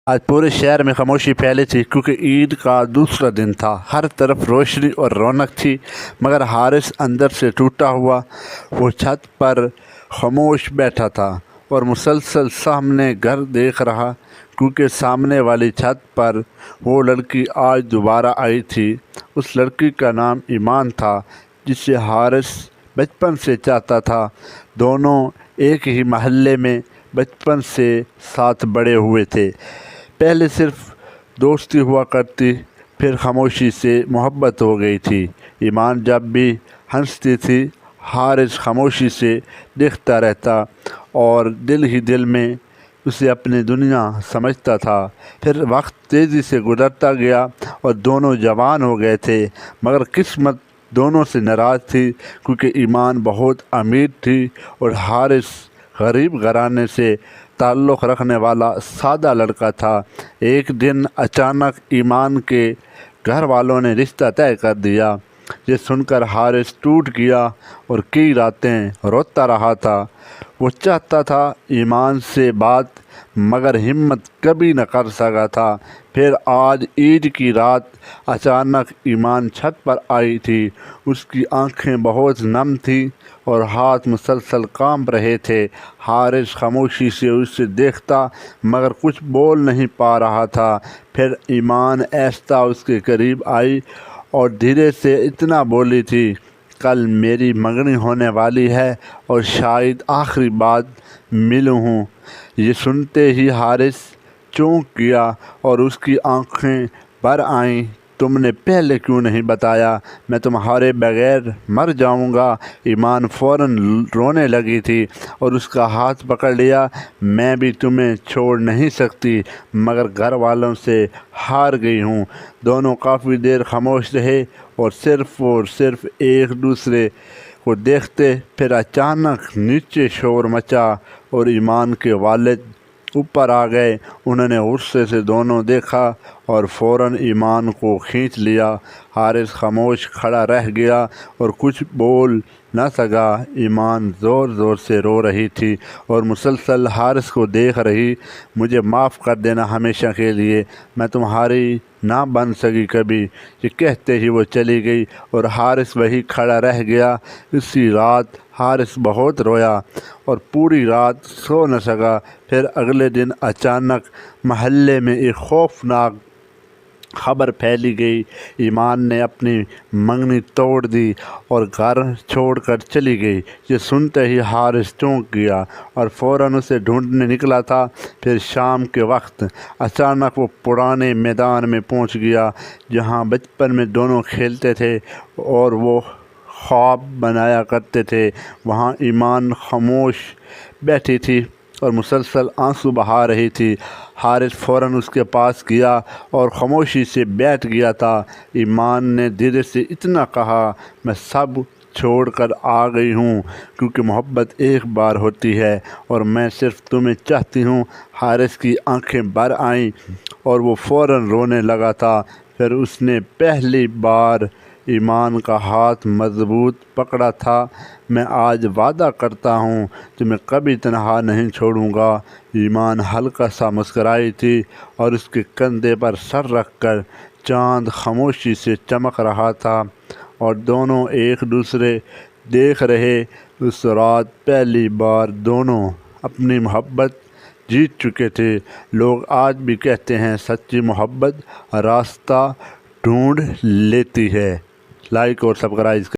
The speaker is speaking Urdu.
آج پورے شہر میں خاموشی پھیلی تھی کیونکہ عید کا دوسرا دن تھا۔ ہر طرف روشنی اور رونق تھی، مگر حارث اندر سے ٹوٹا ہوا وہ چھت پر خاموش بیٹھا تھا اور مسلسل سامنے گھر دیکھ رہا، کیونکہ سامنے والی چھت پر وہ لڑکی آج دوبارہ آئی تھی۔ اس لڑکی کا نام ایمان تھا، جسے حارث بچپن سے چاہتا تھا۔ دونوں ایک ہی محلے میں بچپن سے ساتھ بڑے ہوئے تھے۔ پہلے صرف دوستی ہوا کرتی، پھر خاموشی سے محبت ہو گئی تھی۔ ایمان جب بھی ہنستی تھی، حارث خاموشی سے دیکھتا رہتا اور دل ہی دل میں اسے اپنی دنیا سمجھتا تھا۔ پھر وقت تیزی سے گزرتا گیا اور دونوں جوان ہو گئے تھے، مگر قسمت دونوں سے ناراض تھی، کیونکہ ایمان بہت امیر تھی اور حارث غریب گھرانے سے تعلق رکھنے والا سادہ لڑکا تھا۔ ایک دن اچانک ایمان کے گھر والوں نے رشتہ طے کر دیا۔ یہ سن کر حارث ٹوٹ گیا اور کئی راتیں روتا رہا تھا۔ وہ چاہتا تھا ایمان سے بات، مگر ہمت کبھی نہ کر سکا تھا۔ پھر آج عید کی رات اچانک ایمان چھت پر آئی تھی۔ اس کی آنکھیں بہت نم تھیں اور ہاتھ مسلسل کانپ رہے تھے۔ حارث خاموشی سے اسے دیکھتا، مگر کچھ بول نہیں پا رہا تھا۔ پھر ایمان آہستہ اس کے قریب آئی اور دھیرے سے اتنا بولی تھی، کل میری منگنی ہونے والی ہے اور شاید آخری بار ملی ہوں۔ یہ سنتے ہی حارث چونک گیا اور اس کی آنکھیں بھر آئیں۔ تم نے پہلے کیوں نہیں بتایا؟ میں تمہارے بغیر مر جاؤں گا۔ ایمان فوراً رونے لگی تھی اور اس کا ہاتھ پکڑ لیا۔ میں بھی تمہیں چھوڑ نہیں سکتی، مگر گھر والوں سے ہار گئی ہوں۔ دونوں کافی دیر خاموش رہے اور صرف ایک دوسرے کو دیکھتے۔ پھر اچانک نیچے شور مچا اور ایمان کے والد اوپر آ گئے۔ انہوں نے غصے سے دونوں دیکھا اور فوراً ایمان کو کھینچ لیا۔ حارث خاموش کھڑا رہ گیا اور کچھ بول نہ سکا۔ ایمان زور زور سے رو رہی تھی اور مسلسل حارث کو دیکھ رہی۔ مجھے معاف کر دینا ہمیشہ کے لیے، میں تمہاری نہ بن سکی کبھی۔ یہ کہتے ہی وہ چلی گئی اور حارث وہیں کھڑا رہ گیا۔ اسی رات حارث بہت رویا اور پوری رات سو نہ سکا۔ پھر اگلے دن اچانک محلے میں ایک خوفناک خبر پھیلی گئی۔ ایمان نے اپنی منگنی توڑ دی اور گھر چھوڑ کر چلی گئی۔ یہ سنتے ہی حارث چونک گیا اور فوراً اسے ڈھونڈنے نکلا تھا۔ پھر شام کے وقت اچانک وہ پرانے میدان میں پہنچ گیا، جہاں بچپن میں دونوں کھیلتے تھے اور وہ خواب بنایا کرتے تھے۔ وہاں ایمان خاموش بیٹھی تھی اور مسلسل آنسو بہا رہی تھی۔ حارث فوراً اس کے پاس گیا اور خاموشی سے بیٹھ گیا تھا۔ ایمان نے دھیرے سے اتنا کہا، میں سب چھوڑ کر آ گئی ہوں، کیونکہ محبت ایک بار ہوتی ہے اور میں صرف تمہیں چاہتی ہوں۔ حارث کی آنکھیں بھر آئیں اور وہ فوراً رونے لگا تھا۔ پھر اس نے پہلی بار ایمان کا ہاتھ مضبوط پکڑا تھا۔ میں آج وعدہ کرتا ہوں، تمہیں کبھی تنہا نہیں چھوڑوں گا۔ ایمان ہلکا سا مسکرائی تھی اور اس کے کندھے پر سر رکھ کر چاند خاموشی سے چمک رہا تھا اور دونوں ایک دوسرے دیکھ رہے۔ اس رات پہلی بار دونوں اپنی محبت جیت چکے تھے۔ لوگ آج بھی کہتے ہیں، سچی محبت راستہ ڈھونڈ لیتی ہے۔ لائک اور سبسکرائب